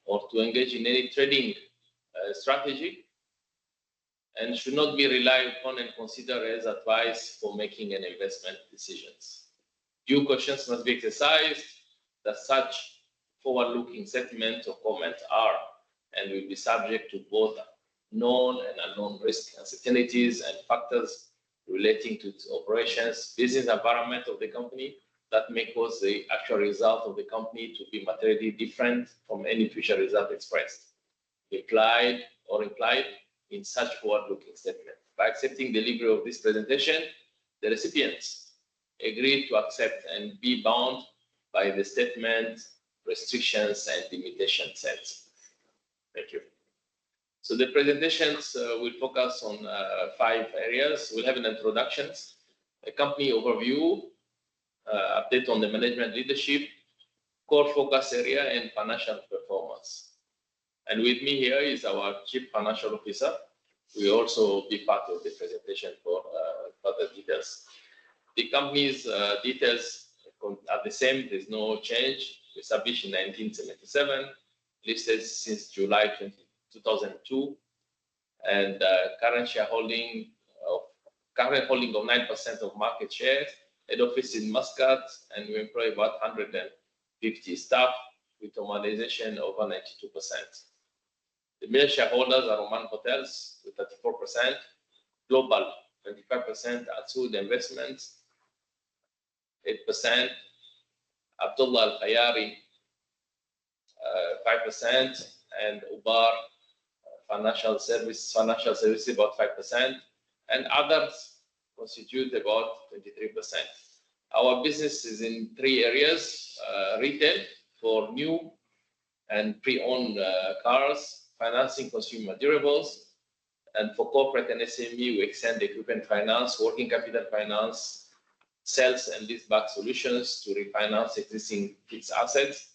or to engage in any trading strategy, and should not be relied upon and considered as advice for making an investment decisions. Due cautions must be exercised that such forward-looking statements or comments are and will be subject to both known and unknown risks, uncertainties, and factors relating to its operations, business environment of the company that may cause the actual result of the company to be materially different from any future result expressed, implied in such forward-looking statement. By accepting delivery of this presentation, the recipients agree to accept and be bound by the statement, restrictions, and limitations set. Thank you. So the presentations will focus on 5 areas. We'll have an introduction, a company overview, update on the management leadership, core focus area, and financial performance. And with me here is our Chief Financial Officer. We also be part of the presentation for further details. The company's details are the same. There's no change. We established in 1977, listed since July 2002, and current holding of 9% of market share. Head office in Muscat, and we employ about 150 staff with organization over 92%. The main shareholders are Oman Hotels with 34%, Global 25%, Atsud Investments 8%, Abdullah Al Khayari 5%, and Ubar Financial Services about 5%, and others constitute about 23%. Our business is in 3 areas: retail for new and pre-owned cars, financing consumer durables, and for corporate and SME, we extend equipment finance, working capital finance, sales and leaseback solutions to refinance existing fixed assets,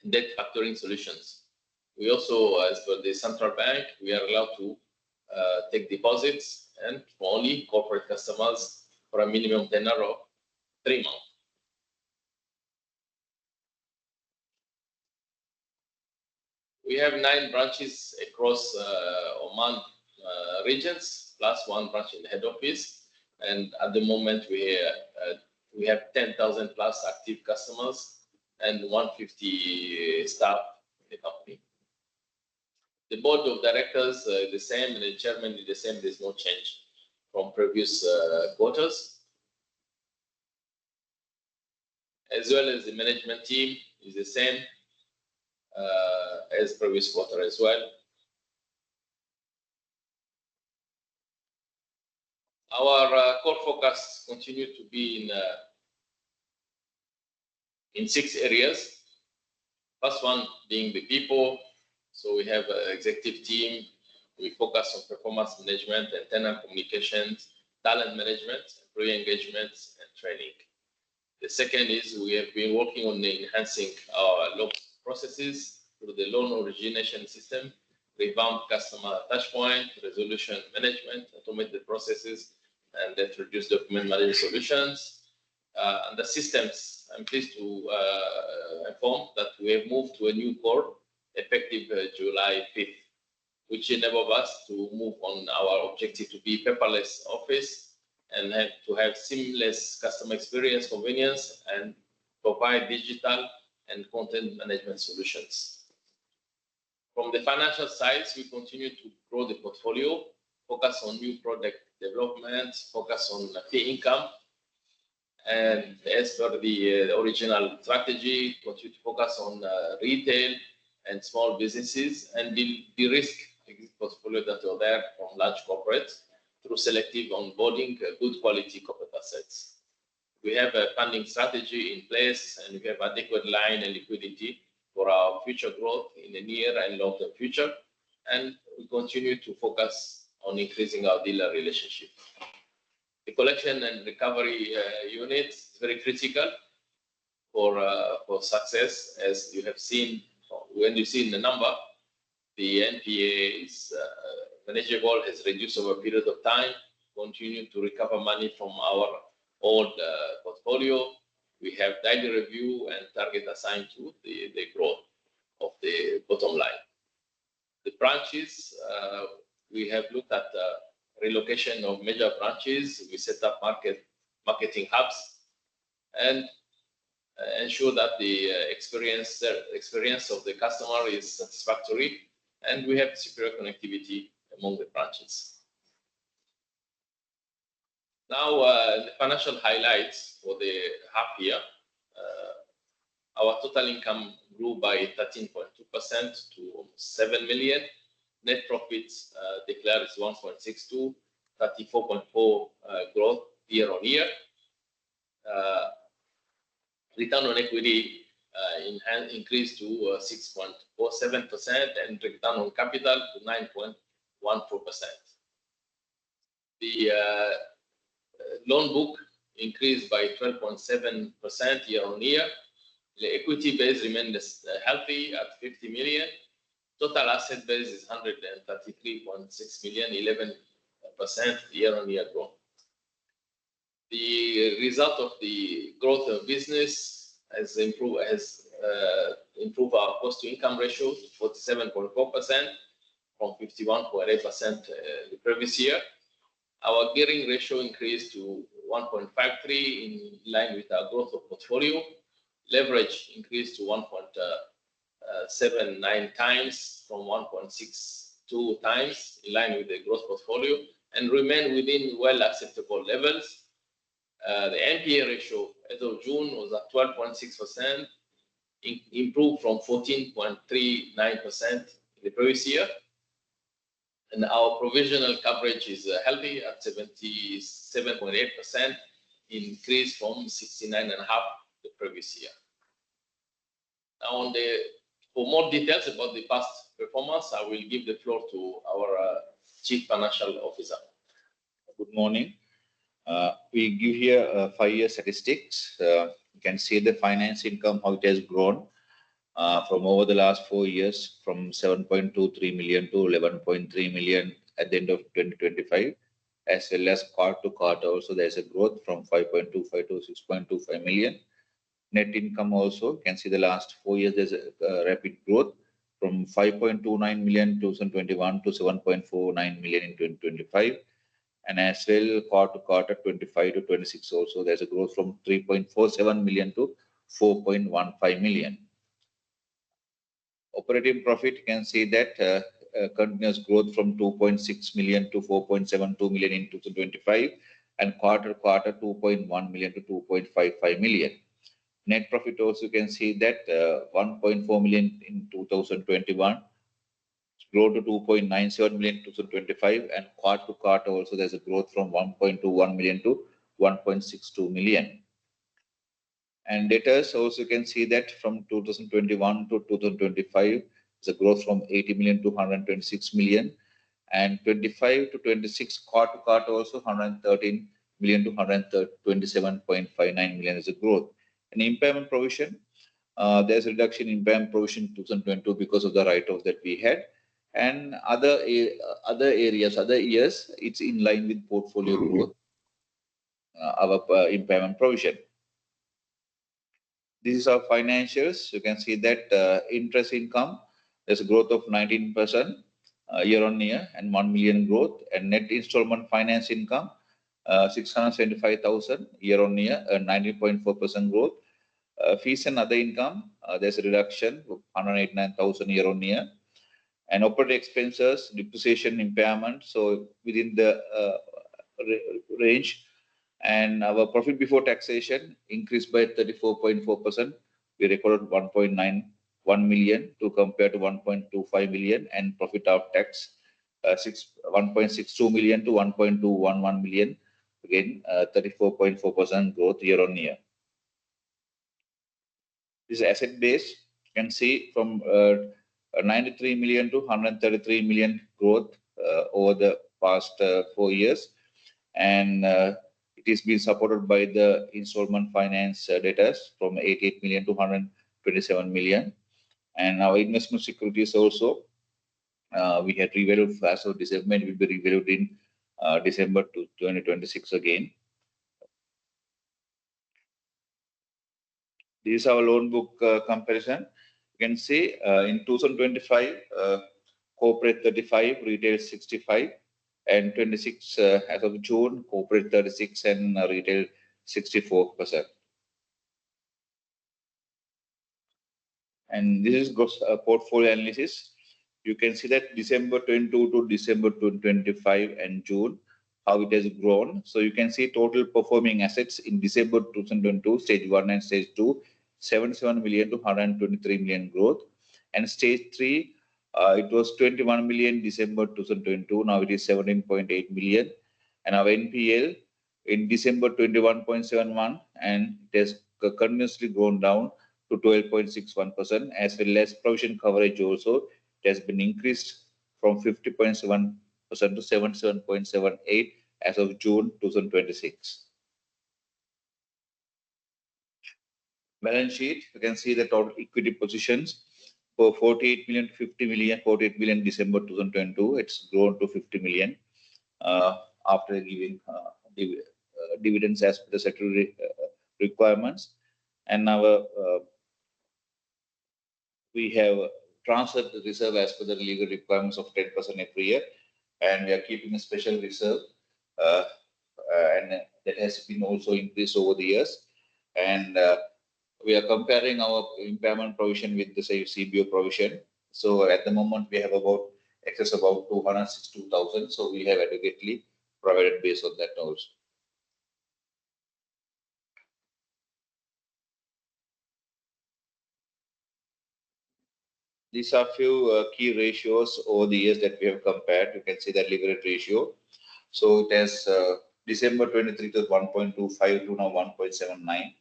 and debt factoring solutions. We also, as per the central bank, we are allowed to take deposits and for only corporate customers for a minimum tenure of 3 months. We have 9 branches across Oman regions, plus 1 branch in the head office. And at the moment, we have 10,000 plus active customers and 150 staff in the company. The board of directors is the same, and the chairman is the same. There's no change from previous quarters. As well as the management team is the same as previous quarter as well. Our core focus continue to be in 6 areas. First one being the people. So we have an executive team. We focus on performance management and tenant communications, talent management, employee engagement, and training. The second is we have been working on enhancing our loan processes through the loan origination system, revamp customer touchpoint, resolution management, automated processes, and that reduce document management solutions. And the systems, I'm pleased to inform that we have moved to a new core effective July 5th, which enables us to move on our objective to be paperless office and to have seamless customer experience, convenience, and provide digital and content management solutions. From the financial side, we continue to grow the portfolio, focus on new product development, focus on fee income, and as per the original strategy, continue to focus on retail and small businesses, and de-risk the portfolio that are there from large corporates through selective onboarding good quality corporate assets. We have a funding strategy in place, and we have adequate line and liquidity for our future growth in the near and long-term future, and we continue to focus on increasing our dealer relationship. The collection and recovery unit is very critical for success, as you have seen. When you see in the number, the NPA is manageable, has reduced over a period of time, continue to recover money from our old portfolio. We have daily review and target assigned to the growth. of the bottom line. The branches, we have looked at relocation of major branches. We set up marketing hubs and ensure that the experience of the customer is satisfactory, and we have superior connectivity among the branches. Now, the financial highlights for the half year. Our total income grew by 13.2% to 7 million. Net profits declared is 1.62, 34.4 growth year on year. Return on equity increased to 6.47% and return on capital to 9.14%. The loan book increased by 12.7% year on year. The equity base remained healthy at 50 million. Total asset base is 133.6 million, 11% year on year growth. The result of the growth of business has improved our cost to income ratio to 47.4% from 51.8% the previous year. Our gearing ratio increased to 1.53 in line with our growth of portfolio. Leverage increased to 1.79 times from 1.62 times in line with the growth portfolio and remain within well acceptable levels. The NPA ratio as of June was at 12.6%, improved from 14.39% the previous year. And our provisional coverage is healthy at 77.8%, increased from 69.5% the previous year. Now, for more details about the past performance, I will give the floor to our Chief Financial Officer. Good morning. We give here 5-year statistics. You can see the finance income, how it has grown from over the last 4 years, from 7.23 million to 11.3 million at the end of 2025, as well as quarter to quarter also there's a growth from 5.25 to 6.25 million. Net income also, you can see the last 4 years there's a rapid growth from 5.29 million in 2021 to 7.49 million in 2025. And as well, quarter to quarter, 25 to 26 also, there's a growth from 3.47 million to 4.15 million. Operating profit, you can see that continuous growth from 2.6 million to 4.72 million in 2025, and quarter to quarter, 2.1 million to 2.55 million. Net profit also, you can see that 1.4 million in 2021, grow to 2.97 million in 2025, and quarter to quarter also there's a growth from 1.21 million to 1.62 million. And debtors also, you can see that from 2021 to 2025, there's a growth from 80 million to 126 million, and 25 to 26 quarter to quarter also 113 million to 127.59 million is a growth. And impairment provision, there's a reduction in impairment provision in 2022 because of the write-off that we had. And other years, it's in line with portfolio growth, our impairment provision. This is our financials. You can see that interest income, there's a growth of 19% year on year and 1 million growth. And net installment finance income, 675,000 year on year, 19.4% growth. Fees and other income, there's a reduction of 189,000 year on year. And operating expenses, depreciation, impairment, so within the range. And our profit before taxation increased by 34.4%. We recorded 1.91 million to compare to 1.25 million, and profit after tax 1.62 million to 1.211 million. Again, 34.4% growth year on year. This asset base, you can see from 93 million to 133 million growth over the past 4 years, and it is being supported by the installment finance debtors from 88 million to 127 million. And our investment securities also, we had revalued as of December, and will be revalued in December 2026 again. This is our loan book comparison. You can see in 2025, corporate 35, retail 65, and 26 as of June, corporate 36 and retail 64%. And this is gross portfolio analysis. You can see that December 22 to December 2025 and June, how it has grown. So you can see total performing assets in December 2022, stage 1 and stage 2, 77 million to 123 million growth. And stage 3, it was 21 million December 2022, now it is 17.8 million. And our NPL in December 21.71, and it has continuously gone down to 12.61%, as well as provision coverage also. It has been increased from 50.7% to 77.78 as of June 2026. Balance sheet, you can see the total equity positions for 48 million to 50 million, 48 million December 2022. It's grown to 50 million after giving dividends as per the statutory requirements. And now we have transferred the reserve as per the legal requirements of 10% every year, and we are keeping a special reserve, and that has been also increased over the years. And we are comparing our impairment provision with the CBO provision. So at the moment we have about excess about 262,000. So we have adequately provided based on that also. These are few key ratios over the years that we have compared. You can see that leverage ratio. So it has December 23 to 1.25 to now 1.79.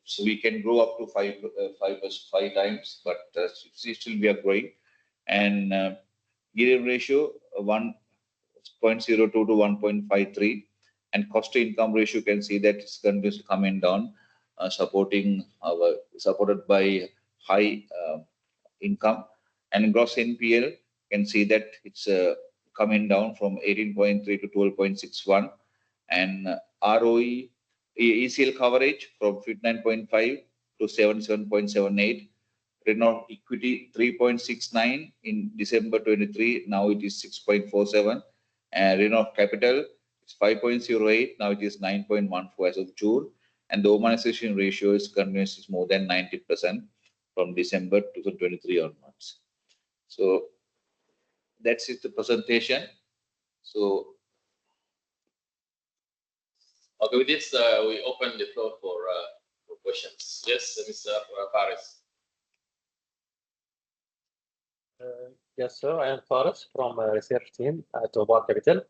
So we can grow up to five times, but still we are growing. And gearing ratio 1.02 to 1.53, and cost to income ratio, you can see that it's continuously coming down, supported by high income. And gross NPL, you can see that it's coming down from 18.3 to 12.61, and ROE ECL coverage from 59.5 to 77.78. Return on equity 3.69 in December 23. Now it is 6.47. And return on capital is 5.08. Now it is 9.14 as of June. And the urbanization ratio is continuously more than 90% from December 2023 onwards. So that's it, the presentation. So okay, with this, we open the floor for questions. Yes, Mr. Faris. Yes, sir. I am Faris from research team at Obar Capital,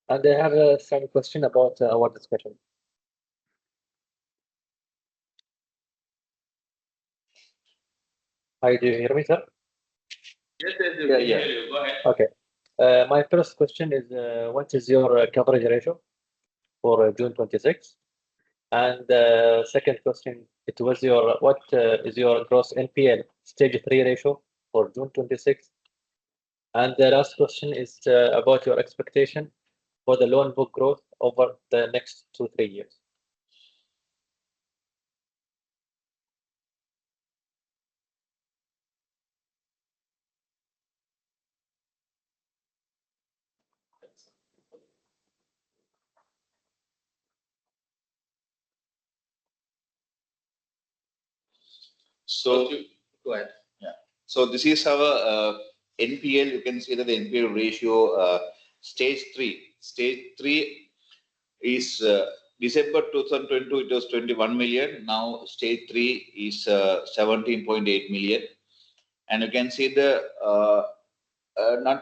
and I have some question about our discussion. Hi, do you hear me, sir? Yes, yeah. Hear you. Go ahead. Okay. My first question is, what is your coverage ratio for June 26? And second question, what is your gross NPL stage 3 ratio for June 26? And the last question is about your expectation for the loan book growth over the next 2-3 years. So go ahead. Yeah. So this is our NPL. You can see that the NPL ratio stage 3. Stage 3 is December 2022. It was 21 million. Now stage 3 is 17.8 million. And you can see the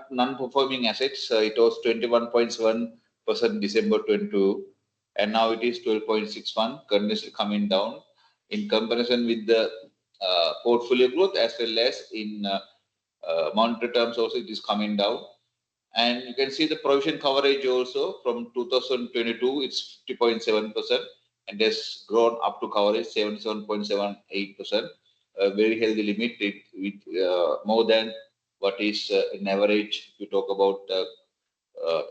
non-performing assets. It was 21.7% December 22, and now it is 12.61, continuously coming down in comparison with the portfolio growth, as well as in monetary terms also it is coming down. And you can see the provision coverage also from 2022, it's 50.7%, and has grown up to coverage 77.78%. A very healthy limit with more than what is in average. If you talk about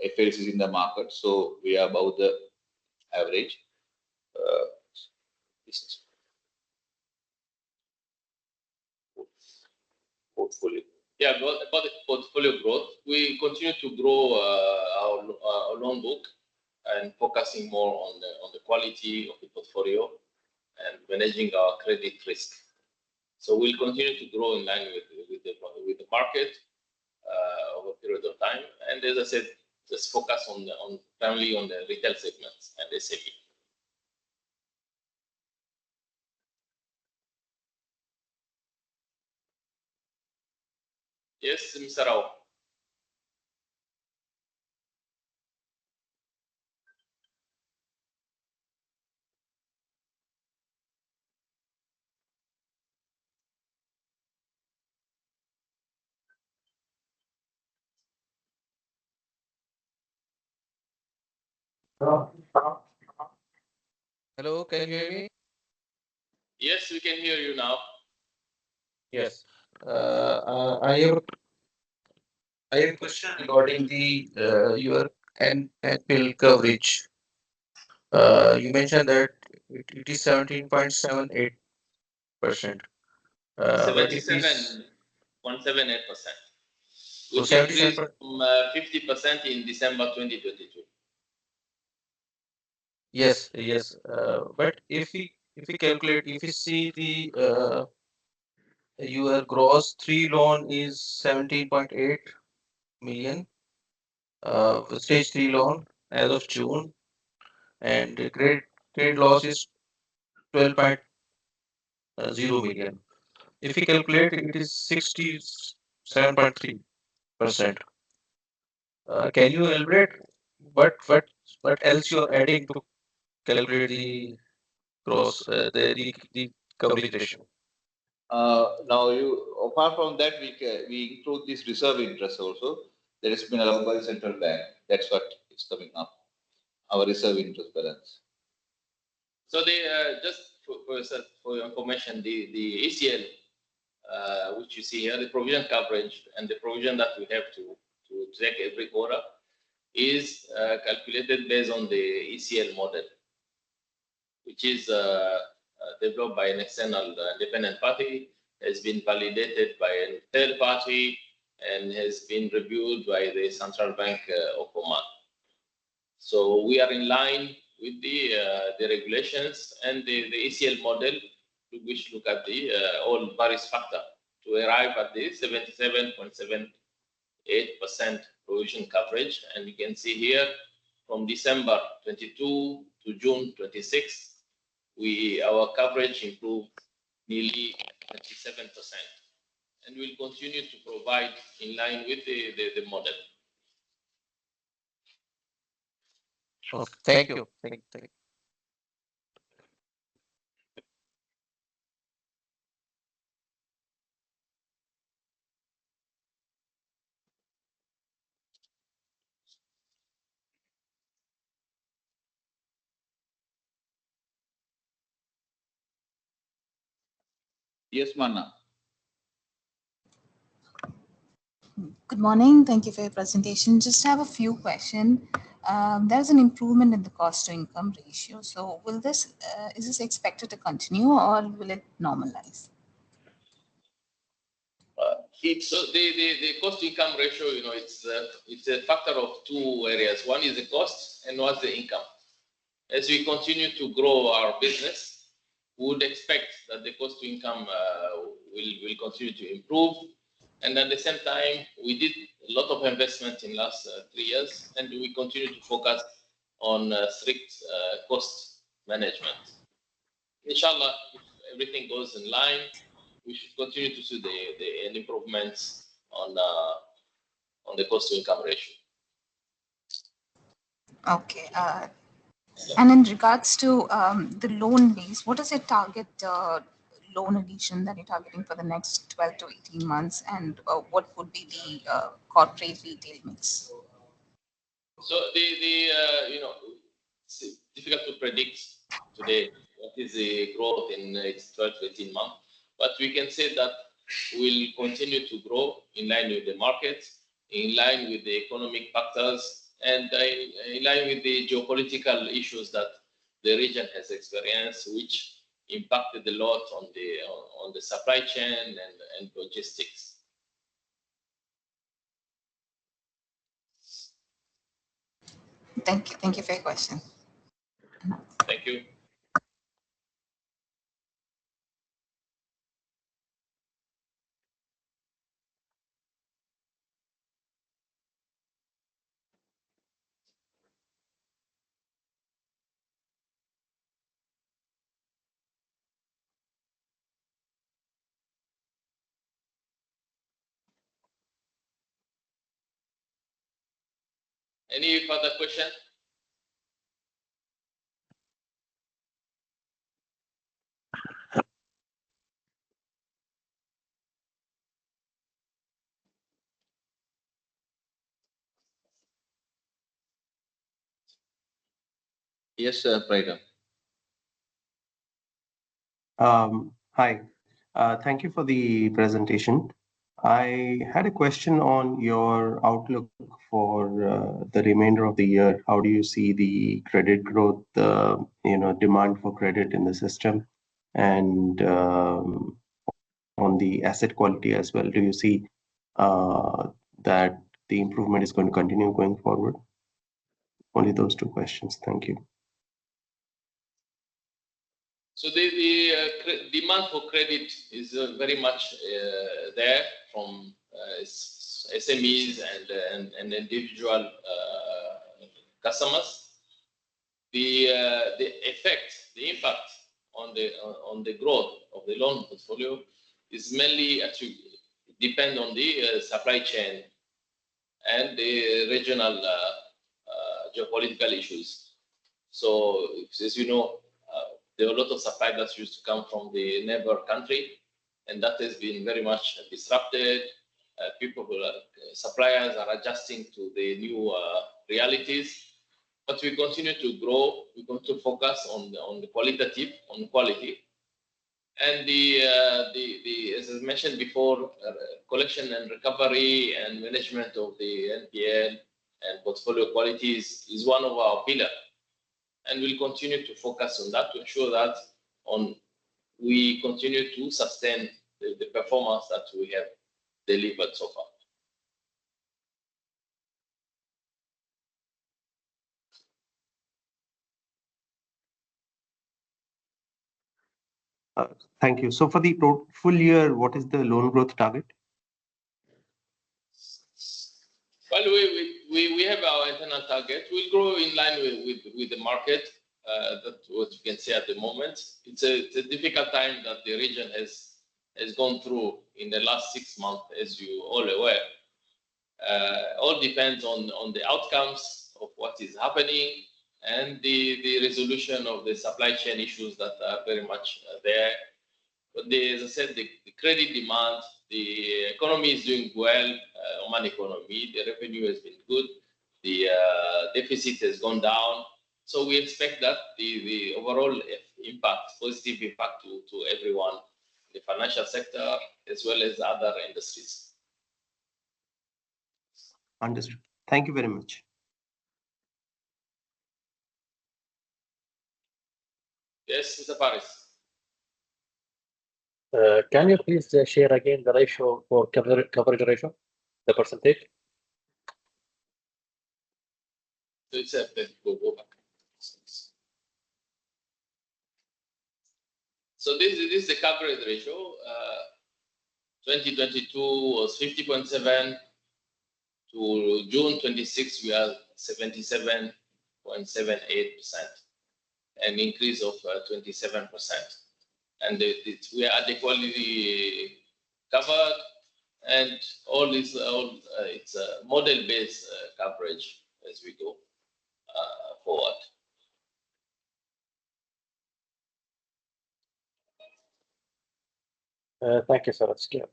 FLCs in the market, so we are above the average. portfolio? Yeah, about the portfolio growth, we continue to grow our loan book and focusing more on the quality of the portfolio and managing our credit risk. So we'll continue to grow in line with the market over a period of time. And as I said, just focus primarily on the retail segments and SME. Yes, Mr. Rao. Hello, can you hear me? Yes, we can hear you now. Yes. I have a question regarding the your NPL coverage. You mentioned that it is 17.78%. But it is 77.78%. so Which increased 77%. from 50% in December 2022. Yes, yes. But if we calculate, if we see the your gross 3 loan is 17.8 million, stage 3 loan as of June, and the credit loss is 12.0 million. If we calculate, it is 67.3%. Can you elaborate what else you are adding to calculate the gross the coverage ratio? Now, apart from that, we include this reserve interest also. There has been allowed by the central bank. That's what is coming up. Our reserve interest balance. So just for your information, the ACL, which you see here, the provision coverage and the provision that we have to check every quarter is calculated based on the ECL model, which is developed by an external independent party, has been validated by a third party, and has been reviewed by the Central Bank of Oman. So we are in line with the regulations and the ECL model, which look at the all various factors to arrive at the 77.78% provision coverage. And you can see here from December 22 to June 26, our coverage improved nearly 37%. And we'll continue to provide in line with the model. Okay, thank you. Thank you. Yes, Manna. Good morning. Thank you for your presentation. Just have a few questions. There's an improvement in the cost to income ratio. So is this expected to continue or will it normalize? So the cost to income ratio, it's a factor of two areas. One is the cost and what's the income. As we continue to grow our business, we would expect that the cost to income will continue to improve. And at the same time, we did a lot of investment in last 3 years, and we continue to focus on strict cost management. Inshallah, if everything goes in line, we should continue to see the improvements on the cost to income ratio. Okay. And in regards to the loan base, what is your target loan addition that you're targeting for the next 12 to 18 months? And what would be the corporate retail mix? So it's difficult to predict today what is the growth in its 12 to 18 months. But we can say that we'll continue to grow in line with the market, in line with the economic factors, and in line with the geopolitical issues that the region has experienced, which impacted a lot on the supply chain and logistics. Thank you. Thank you for your question. Thank you. Any further question? Yes, Praida. Hi, thank you for the presentation. I had a question on your outlook for the remainder of the year. How do you see the credit growth, demand for credit in the system, and on the asset quality as well? Do you see that the improvement is going to continue going forward? Only those two questions. Thank you. So the demand for credit is very much there from SMEs and individual customers. The impact on the growth of the loan portfolio is mainly actually depend on the supply chain and the regional geopolitical issues. So as you know, there are a lot of supply that used to come from the neighbor country, and that has been very much disrupted. Suppliers are adjusting to the new realities, but we continue to grow. We continue to focus on the quality, and as I mentioned before, collection and recovery and management of the NPL and portfolio qualities is one of our pillars. And we'll continue to focus on that to ensure that we continue to sustain the performance that we have delivered so far. Thank you. So for the full year, what is the loan growth target? Well, we have our internal target. We'll grow in line with the market. That's what you can see at the moment. It's a difficult time that the region has gone through in the last 6 months, as you all aware. All depends on the outcomes of what is happening and the resolution of the supply chain issues that are very much there. But as I said, the credit demand, the economy is doing well, Oman economy, the revenue has been good, the deficit has gone down. So we expect that the overall impact, positive impact to everyone, the financial sector, as well as other industries. Understood. Thank you very much. Yes, Mr. Paris. Can you please share again the ratio for coverage ratio, the percentage? So it's a go back. So this is the coverage ratio. 2022 was 50.7. To June 26, we are 77.78%, an increase of 27%. And we are adequately covered, and it's a model-based coverage as we go forward. Thank you, sir. That's clear.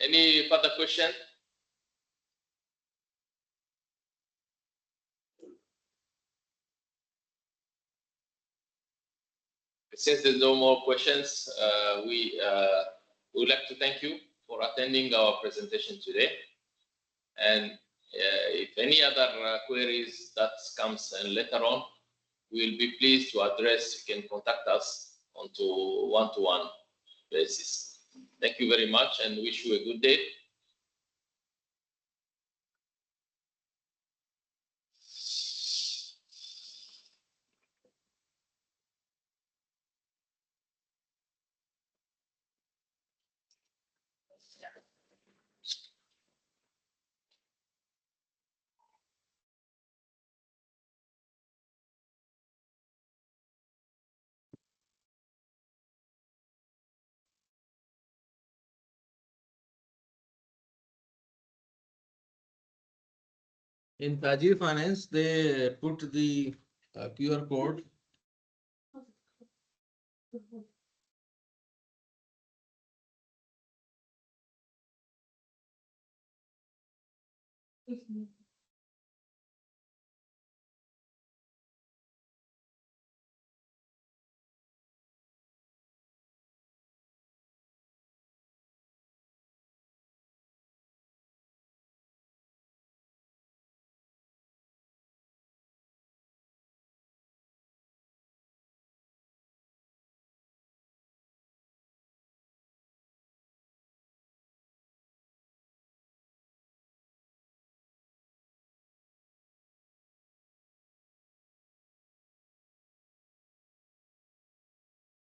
Any further question? since there's no more questions, we would like to thank you for attending our presentation today. And if any other queries that comes later on, we'll be pleased to address. You can contact us on one-to-one basis. Thank you very much and wish you a good day. In Tajir Finance, they put the QR code.